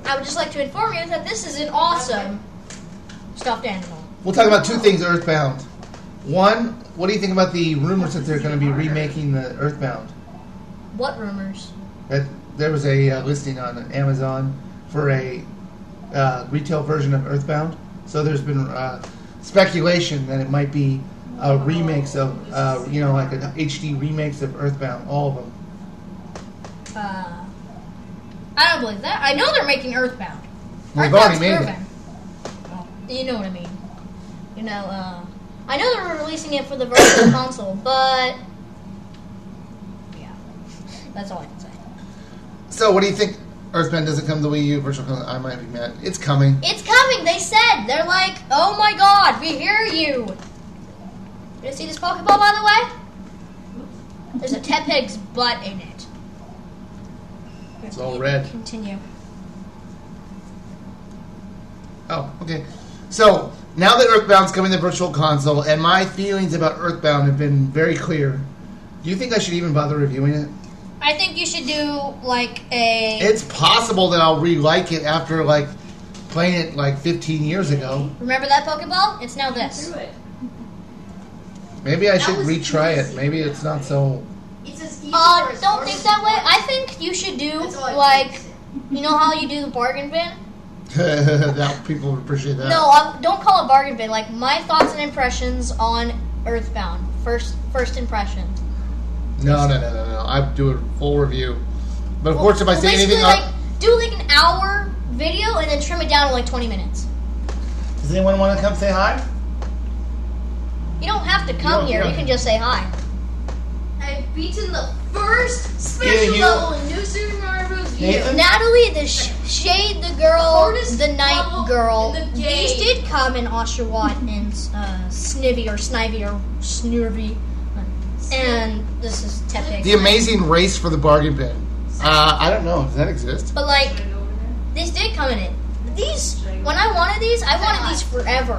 I would just like to inform you that this is an awesome stuffed animal. We'll talk about two things Earthbound. One, what do you think about the rumors that they're going to be remaking the Earthbound? What rumors? That there was a listing on Amazon for a retail version of Earthbound. So there's been speculation that it might be remakes of, like an HD remakes of Earthbound, all of them. I don't believe that. I know they're making Earthbound. Well, they've already made proven. You know what I mean. I know they're releasing it for the virtual console, but yeah, that's all I can say. So what do you think? Earthbound doesn't come to Wii U virtual console. I might be mad. It's coming. It's coming. They said. They're like, oh my god, we hear you. You see this Pokeball, by the way? There's a Tepeg's butt in it. It's all red. Continue. Oh, okay. So, now that Earthbound's coming to Virtual Console, and my feelings about Earthbound have been very clear, do you think I should even bother reviewing it? I think you should do, like, a... It's possible that I'll re-like it after, like, playing it, like, 15 years ago. Remember that Pokeball? It's now this. Maybe I should was retry easy. it. Maybe it's not so... It's as easy Don't think that way. I think you should do, That's all I like, think. you know how you do the bargain bin? that people would appreciate that. No, don't call it bargain bin. Like, my thoughts and impressions on Earthbound. First impressions. No. I do a full review. But of course, if I say anything... Like, do like an hour video and then trim it down to like 20 minutes. Does anyone want to come say hi? You don't have to come here. You can just say hi. I've beaten the first special you- level in New Super Mario Bros. U. Nathan? Natalie, the Shade, the girl, Hardest the Night level girl. in the These game. did come in Oshawott and Snivy or Snivy or Snurvy. And this is Tepig. The amazing race for the bargain bin. I don't know. Does that exist? But like, these did come in it. These, when I wanted these, I wanted these forever.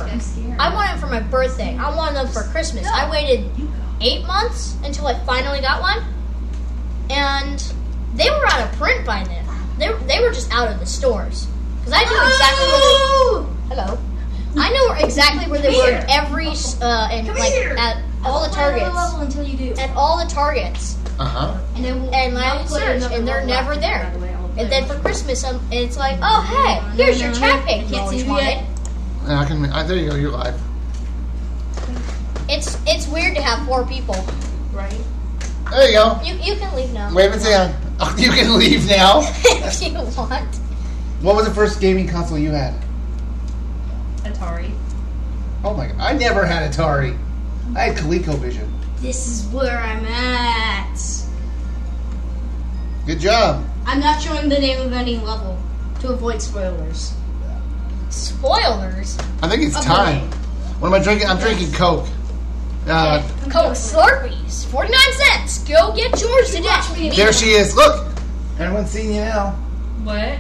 I wanted them for my birthday. I wanted them for Christmas. I waited 8 months until I finally got one. And they were out of print by then. They were just out of the stores. Because I knew exactly where they... Hello. I knew exactly where they were at every... and like, at all the Targets. Level until you do. At all the Targets. Uh-huh. And I search, and they're never there. And then for Christmas, it's like, oh hey, here's your Tepig you always wanted. Yeah, there you go. You're live. It's weird to have 4 people. Right. There you go. You can leave now. Wave and say hi. Oh, you can leave now. If you want. What was the first gaming console you had? Atari. Oh my god. I never had Atari. I had ColecoVision. This is where I'm at. Good job. I'm not showing the name of any level to avoid spoilers. Spoilers. I think it's Okay. time. What am I drinking? I'm drinking Coke. Coke Slurpees, 49 cents. Go get yours today. There she is. Look. Everyone's seeing you now. What?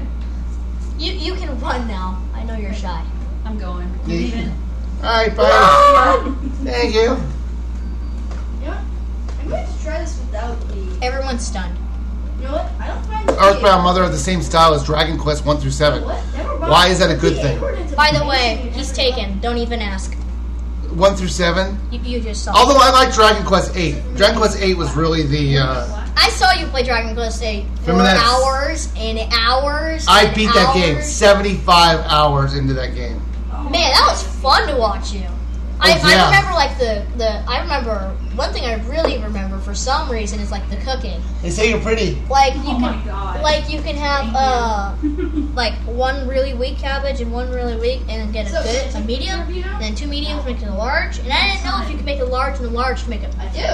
You can run now. I know you're shy. I'm going. Yeah, you Leaving. Alright, bye. Thank you. You know what? I'm going to try this without the. Everyone's stunned. You know what? I don't find the Earthbound Mother of the same style as Dragon Quest 1 through 7. What? Never mind. Why is that a good thing? By the way, he's taken. Don't even ask. 1 through 7. You just saw. Although I like Dragon Quest 8. Dragon Quest 8 was really the... I saw you play Dragon Quest 8 for Remember that? hours and hours. I and beat that game. hours. 75 hours into that game. Man, that was fun to watch you. I yeah. remember like I remember one thing I really remember for some reason is like the cooking. They say you're pretty. Like you Oh can my God. like you can have like one really weak cabbage and one really weak and then get a medium and then 2 mediums make it a large. And I didn't know if you could make a large and a large to make an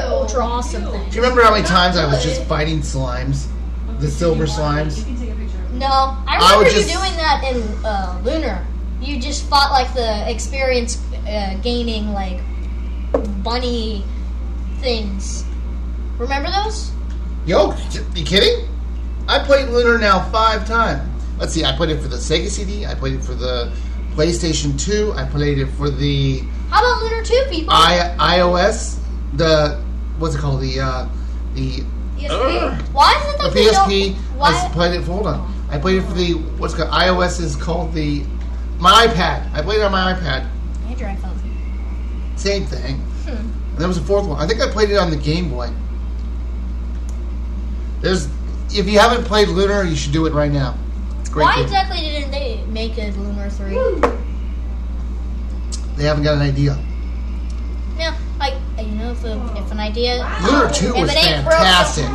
ultra awesome thing. Do you remember how many times I was just fighting slimes? The silver slimes? You can take a picture of it. No, I I remember would you just- doing that in Lunar. You just fought like the experience gaining like bunny things. Remember those? Yo, you kidding? I played Lunar now 5 times. Let's see, I played it for the Sega CD, I played it for the PlayStation 2. I played it for the How about Lunar 2, people? iOS. What's it called? Why is it The that they PSP. don't... Why? I played it. Hold on. I played it for the what's it called? iOS is called my iPad. I played it on my iPad. And your iPhone. Same thing. And there was a fourth one. I think I played it on the Game Boy. If you haven't played Lunar, you should do it right now. It's a great. Why game. exactly didn't they make a Lunar 3? They haven't got an idea. Yeah, like, you know, if an idea... Lunar 2 was fantastic.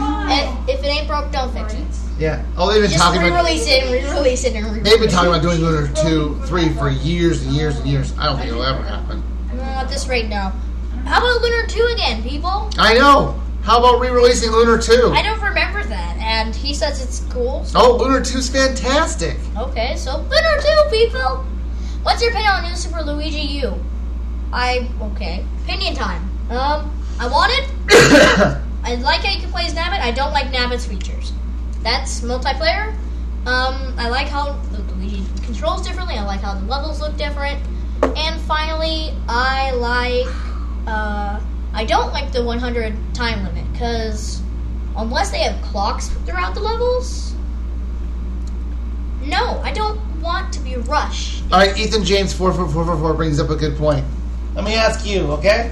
If it ain't broke, don't fix it. Yeah. Oh, they've been Just talking about. re-release it and re-release it and re-release it. They've been talking about doing Lunar 2, 3 for years and years and years. I don't think it'll ever happen. At this rate, no. How about Lunar 2 again, people? I know. How about re-releasing Lunar 2? I don't remember that, and he says it's cool. Oh, Lunar 2's fantastic. Okay, so Lunar 2, people! What's your opinion on new Super Luigi U? Okay. Opinion time. I want it. I like how you can play as Nabbit. I don't like Nabbit's features. That's multiplayer. I like how the Luigi controls differently. I like how the levels look different. And finally, I don't like the 100 time limit, because unless they have clocks throughout the levels, no, I don't want to be rushed. All right, Ethan James 4444 brings up a good point. Let me ask you, okay?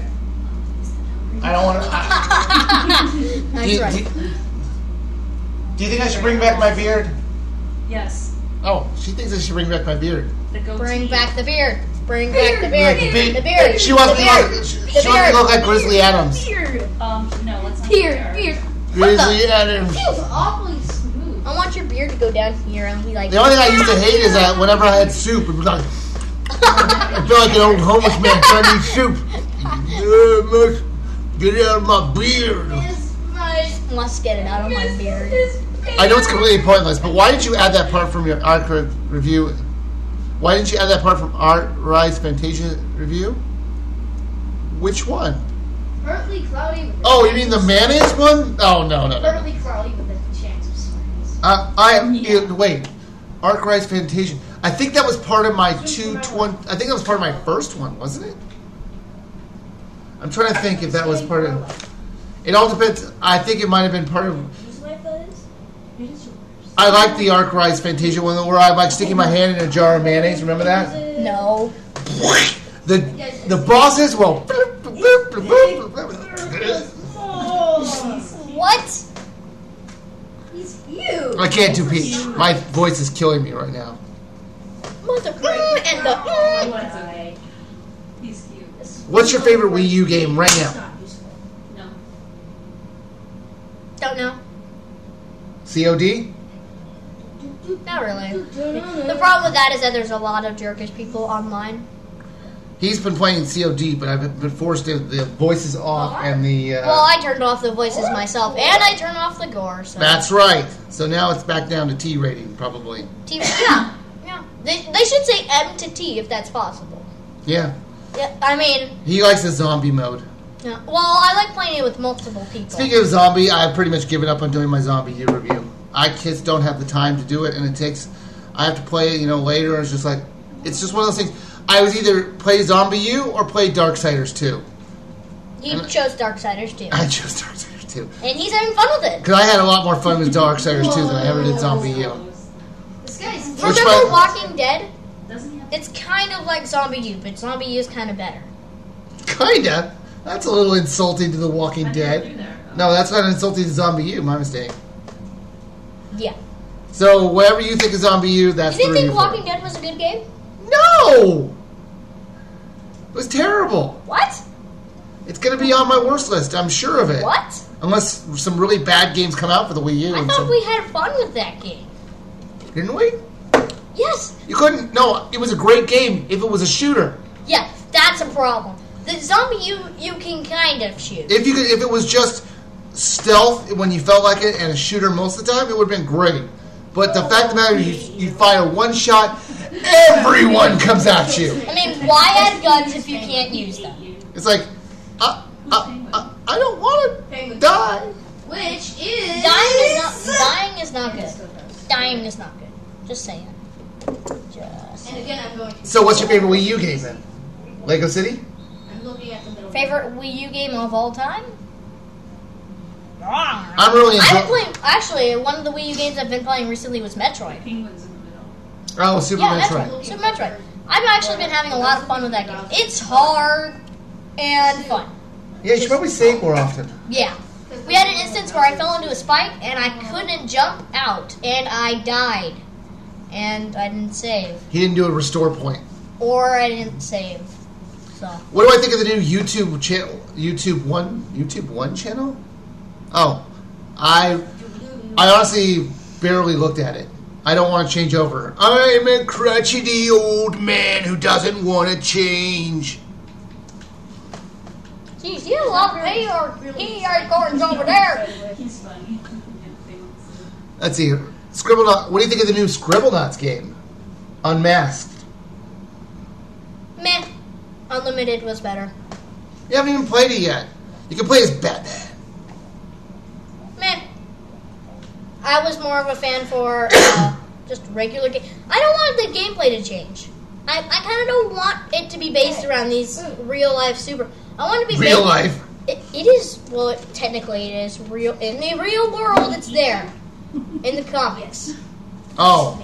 I don't want to. That's right. Do you think I should bring back my beard? Yes. Oh, she thinks I should bring back my beard. The goatee. Bring back the beard. Bring back the beard. Like The beard. She wants me The to beard. look. She wants me to look like Grizzly Adams. Beard. No, let's not. Beard. Grizzly Adams. Feels awfully smooth. I want your beard to go down here and be like. The only thing I used to hate is that whenever I had soup, it was like I felt like an old homeless man trying to eat soup. Get it out of my beard. Must get it out of my beard. I know it's completely pointless, but why did you add that part from your art review? Why didn't you add that part from Art Rise Fantasia review? Which one? Partly cloudy. With Oh, you mean the mayonnaise one? Oh, no. Partly cloudy with a chance of science. Wait. Arc Rise Fantasia. I think that was part of my 220. I think that was part of my first one, wasn't it? I'm trying to think if that was part of. It all depends. I think it might have been part of. I like the Arc Rise Fantasia one where I'm like sticking my hand in a jar of mayonnaise. Remember that? No. The bosses will. What? He's huge. I can't do Peach. My voice is killing me right now. Mother and the. Why? He's cute. What's your favorite Wii U game right now? No. Don't know. COD? Not really. The problem with that is that there's a lot of jerkish people online. He's been playing COD, but I've been forced to the voices off and the. Well, I turned off the voices myself, and I turned off the gore. So. That's right. So now it's back down to T rating, probably. Yeah. They should say M to T if that's possible. Yeah. Yeah, I mean. He likes the zombie mode. Yeah. Well, I like playing it with multiple people. Speaking of zombie, I've pretty much given up on doing my zombie U review. I just don't have the time to do it, and it takes. I have to play it, later. It's just like, it's just one of those things. I was either play Zombie U or play Darksiders 2. You chose Darksiders 2. I chose Darksiders 2. And he's having fun with it. Because I had a lot more fun with Darksiders 2 than I ever did Zombie U. This guy's Remember Walking Dead? Doesn't he have It's kind of like Zombie U, but Zombie U is kind of better. Kinda. That's a little insulting to The Walking Dead. No, that's not insulting to Zombie U. My mistake. Yeah. So, whatever you think of Zombie U, that's You didn't the think review for Walking Dead was a good game? it. No! It was terrible. What? It's going to be on my worst list. I'm sure of it. What? Unless some really bad games come out for the Wii U. I and thought some- we had fun with that game. Didn't we? Yes. You couldn't. No, it was a great game if it was a shooter. Yeah, that's a problem. The Zombie U, you can kind of shoot. If it was just stealth when you felt like it and a shooter most of the time, it would have been great. But the fact of the matter is, you fire one shot, everyone comes at you. I mean, why add guns if you can't use them? It's like, I don't want to die. Which is Dying is not good. Dying is not good. Just saying. Just And again, I'm going to. So what's your favorite Wii U game then? Lego City? I'm looking at the middle. favorite Wii U game of all time? I'm really I've been enjoying. playing. Actually, one of the Wii U games I've been playing recently was Metroid. Penguins in the middle. Oh, Super Yeah, Metroid. Super Metroid. I've actually been having a lot of fun with that game. It's hard and fun. Yeah, you should probably save more often. Yeah. We had an instance where I fell into a spike and I couldn't jump out and I died. And I didn't save. He didn't do a restore point. Or I didn't save. So. What do I think of the new YouTube channel? YouTube One channel? Oh, I honestly barely looked at it. I don't want to change over. I'm a crotchety old man who doesn't want to change. Jeez, you love me or he acorns over there. He's funny. Let's see. Scribblenauts. What do you think of the new Scribblenauts game? Unmasked. Meh. Unlimited was better. You haven't even played it yet. You can play as Batman. Meh. I was more of a fan for just regular game. I don't want the gameplay to change. I kind of don't want it to be based around these real life super. I want it to be Real based, life. It is well. Technically, it is real in the real world. It's there in the comics, Oh.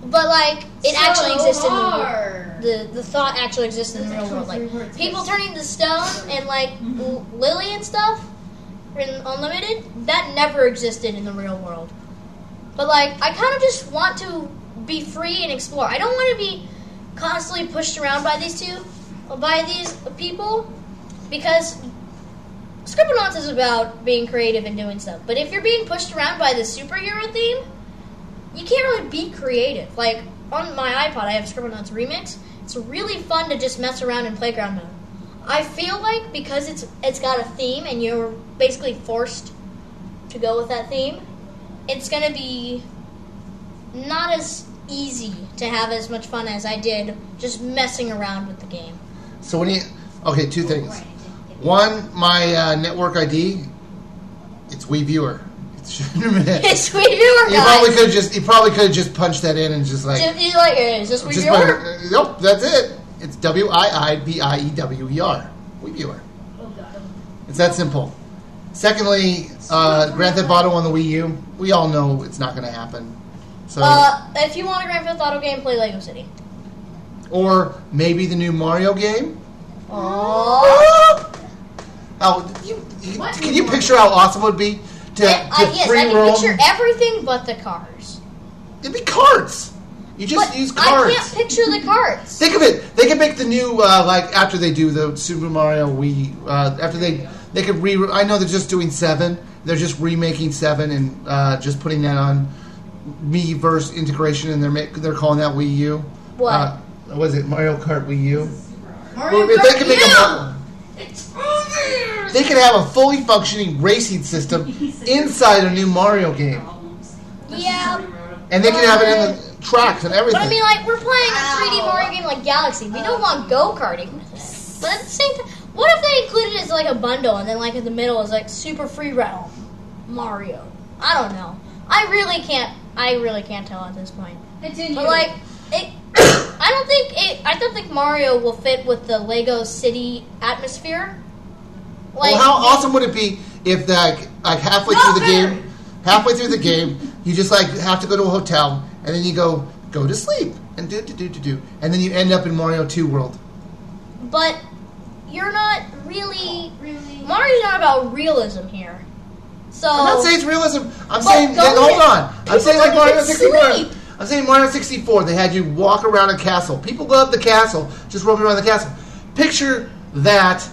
but like it actually exists in the hard. the thought actually exists in the real world. Like people turning to stone and like Lily and stuff in Unlimited, that never existed in the real world. But like I kind of just want to be free and explore. I don't want to be constantly pushed around by these people, because Scribblenauts is about being creative and doing stuff. But if you're being pushed around by the superhero theme, you can't really be creative. Like on my iPod, I have Scribblenauts Remix. It's really fun to just mess around in playground mode. I feel like because it's got a theme and you're basically forced to go with that theme, it's gonna be not as easy to have as much fun as I did just messing around with the game. So when you... Okay, two things. One, my network ID, it's Wiiviewer. It's Wiiviewer, guys. You probably could have just punched that in and just like... Is this Wiiviewer? Nope, that's it. It's WiiViewer. Wiiviewer. Oh god. It's that simple. Secondly, Grand Theft Auto on the Wii U. We all know it's not going to happen. So, if you want a Grand Theft Auto game, play Lego City. or maybe the new Mario game. Oh. Can you picture how awesome it would be to Yes, I free can roam? picture everything but the cars. It'd be carts. You just But use carts. I can't picture the carts. Think of it. They could make the new like after they do the Super Mario Wii. After they could I know they're just doing 7. They're just remaking 7 and just putting that on Miiverse integration, and they're calling that Wii U. What? Was it Mario Kart Wii U? Mario If they could make Kart a they could have a fully functioning racing system inside a new Mario game, Yeah. and they could have it in the tracks and everything. But I mean, like, we're playing a 3D Mario game like Galaxy. We don't want go-karting. But at the same time, what if they included it as like a bundle, and then like in the middle is like Super Free Realm Mario? I don't know. I really can't tell at this point. Continue. But like, I don't think Mario will fit with the Lego City atmosphere. Like, Well, how awesome would it be if like halfway through the game, you just like have to go to a hotel, and then you go to sleep and do, and then you end up in Mario 2 world. But you're not really. Mario's not about realism here. So I'm not saying it's realism. I'm But saying don't hold get- on. I'm people saying like don't Mario get 64. sleep. I'm saying Mario 64. They had you walk around a castle. People love the castle, just roaming around the castle. Picture that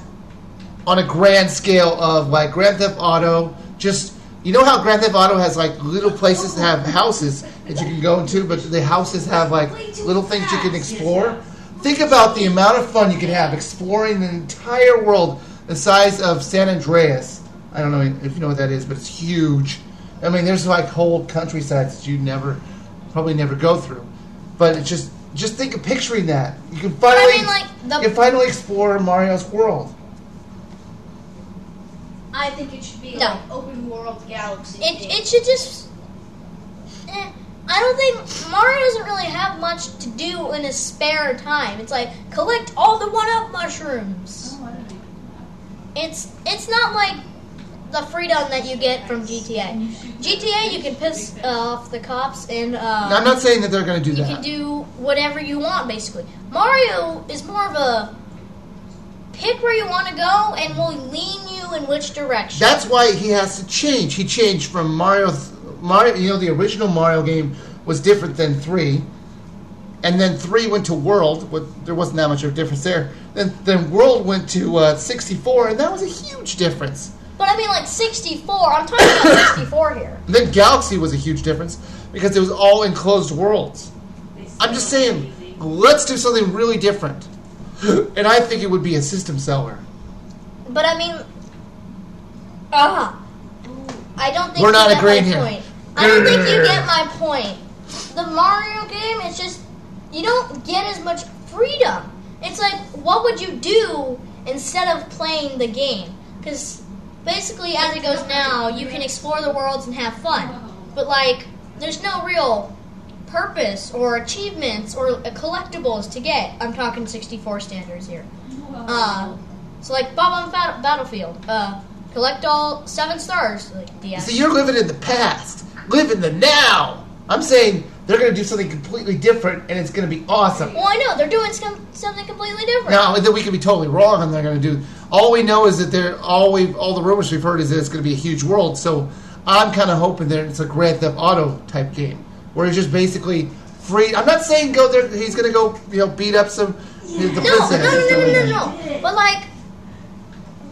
on a grand scale of like Grand Theft Auto. Just you know how Grand Theft Auto has like little places that have houses that you can go into, but the houses have like little things you can explore. Think about the amount of fun you can have exploring the entire world the size of San Andreas. I don't know if you know what that is, but it's huge. I mean, there's like whole countrysides that you probably never go through. But it's just think of picturing that. You can finally, you can finally explore Mario's world. I think it should be No. like open world Galaxy. it should just. I don't think Mario doesn't really have much in his spare time. It's like, collect all the 1-up mushrooms. It's not like the freedom that you get from GTA. GTA, you can piss off the cops and... No, I'm not saying that they're going to do that. You can do whatever you want, basically. Mario is more of a pick where you want to go and will lean you in which direction. That's why he has to change. He changed from Mario, the original Mario game was different than 3. And then 3 went to World. There wasn't that much of a difference there. Then World went to 64, and that was a huge difference. But I mean, like 64. I'm talking about 64 here. And then Galaxy was a huge difference because it was all enclosed worlds. I'm just saying, let's do something really different. And I think it would be a system seller. But I mean, I don't think we're not you get agreeing my here. point. I don't think you get my point. The Mario game is just, you don't get as much freedom. It's like, what would you do instead of playing the game? Because basically, as it goes now, you can explore the worlds and have fun. But, like, there's no real purpose or achievements or collectibles to get. I'm talking 64 standards here. So, like, Bob on Battlefield. Collect all 7 stars. Like, the See, you're living in the past. Live in the now. I'm saying they're going to do something completely different, and it's going to be awesome. Well, I know. They're doing something completely different. Now, then we could be totally wrong on they're going to do. All we know is that all the rumors we've heard is that it's going to be a huge world. So I'm kind of hoping that it's a Grand Theft Auto type game where it's just basically free. I'm not saying go there. He's going to go, beat up the princess. No. But like,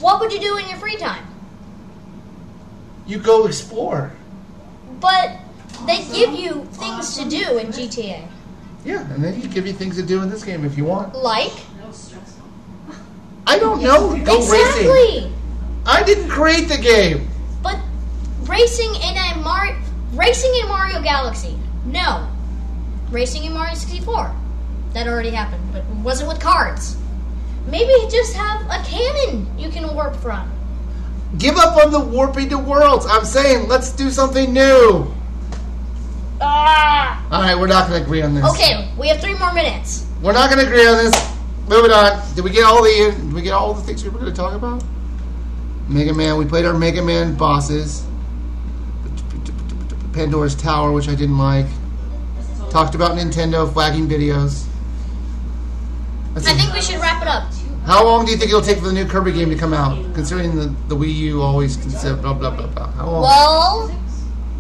what would you do in your free time? You go explore. But they give you things to do in GTA. Yeah, and then he give you things to do in this game if you want. Like? I don't know. Go exactly. racing. I didn't create the game. But racing in Mario Galaxy, no. Racing in Mario 64, that already happened, but it wasn't with cards. Maybe just have a cannon you can warp from. Give up on the warping to worlds. I'm saying let's do something new. All right, we're not going to agree on this. Okay, we have 3 more minutes. We're not going to agree on this. Moving on. Did we get all the things we were going to talk about? Mega Man. We played our Mega Man bosses. Pandora's Tower, which I didn't like. Talked about Nintendo flagging videos. I think we should wrap it up. How long do you think it'll take for the new Kirby game to come out? Considering the Wii U always consider blah blah blah blah. How long? Well,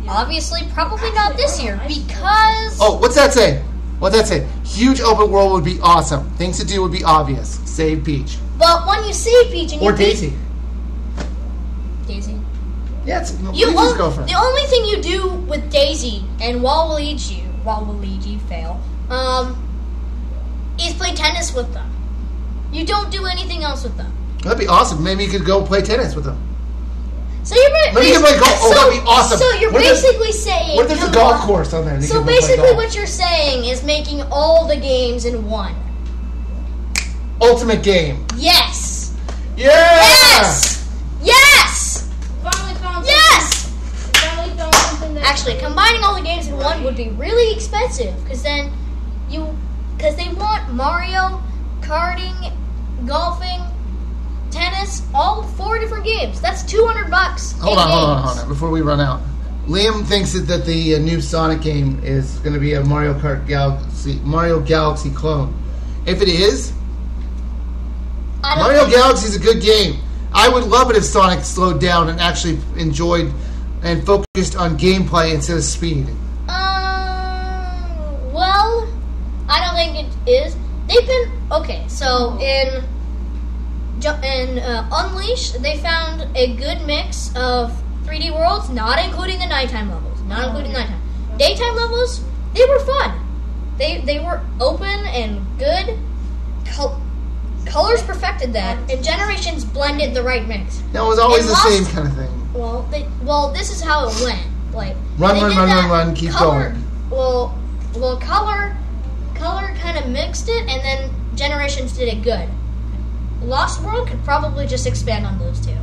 obviously, probably not this year because. Oh, what's that say? What's that say? Huge open world would be awesome. Things to do would be obvious. Save Peach. But when you see Peach and you or Daisy. Daisy. Yeah, Luigi's girlfriend. The only thing you do with Daisy and Waluigi fail, is play tennis with them. You don't do anything else with them. That'd be awesome. Maybe you could go play tennis with them. So you're maybe you could play golf. Oh, that'd be awesome. So you're basically saying. What if there's a golf course on there? So basically, what you're saying is making all the games in one. Ultimate game. Yes. Yeah. Yes. Yes. Finally found yes. Finally found something that. Actually, combining all the games in one would be really expensive because they want Mario, karting, golfing, tennis, all 4 different games. That's $200. Hold on. Before we run out, Liam thinks that the new Sonic game is going to be a Mario Galaxy clone. If it is, Mario Galaxy is a good game. I would love it if Sonic slowed down and actually enjoyed and focused on gameplay instead of speed. Well, I don't think it is. They've been okay. So in Unleashed, they found a good mix of 3D worlds, not including the nighttime levels. Daytime levels, they were fun. They were open and good. Colors perfected that, and Generations blended the right mix. No, it was always the same kind of thing. Well, this is how it went. Like run, keep going. Well, color kind of mixed it, and then Generations did it good. Lost World could probably just expand on those two,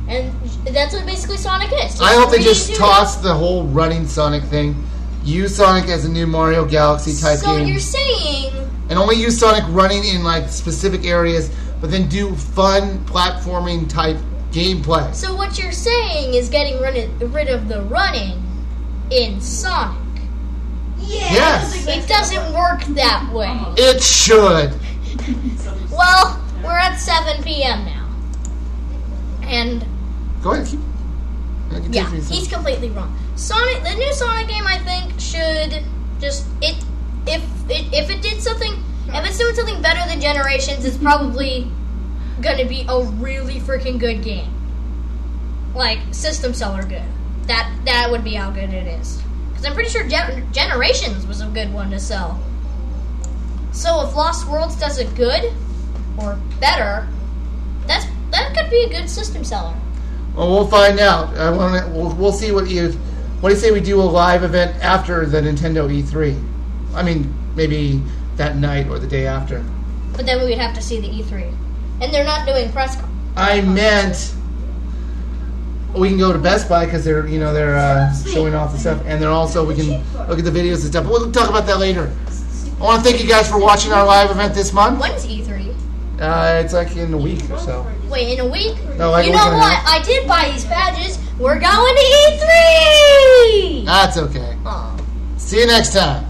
and that's what basically Sonic is. I hope they just toss the whole running Sonic thing. use Sonic as a new Mario Galaxy type So game. you're saying... And only use Sonic running in like specific areas, but then do fun platforming type gameplay. So what you're saying is getting rid of the running in Sonic. Yeah. Yes. It doesn't work that way. It should. Well, we're at 7 p.m. now. And, Go ahead, keep. yeah, he's completely wrong. Sonic, the new Sonic game, I think, should just, if it did something, if it's doing something better than Generations, it's probably going to be a really freaking good game. Like, system seller good. That would be how good it is. Because I'm pretty sure Generations was a good one to sell. So if Lost Worlds does it good, or better, that could be a good system seller. Well, we'll find out. We'll see what do you say we do a live event after the Nintendo E3? I mean, maybe that night or the day after. But then we would have to see the E3. And they're not doing press con. I meant we can go to Best Buy because they're showing off the stuff, and they're also we can look at the videos and stuff. But we'll talk about that later. I want to thank you guys for watching our live event this month. When's E3? It's like in a week or so. Wait, in a week? No, like you a week know and a what? half. I did buy these badges. We're going to E3! That's okay. Aw. See you next time.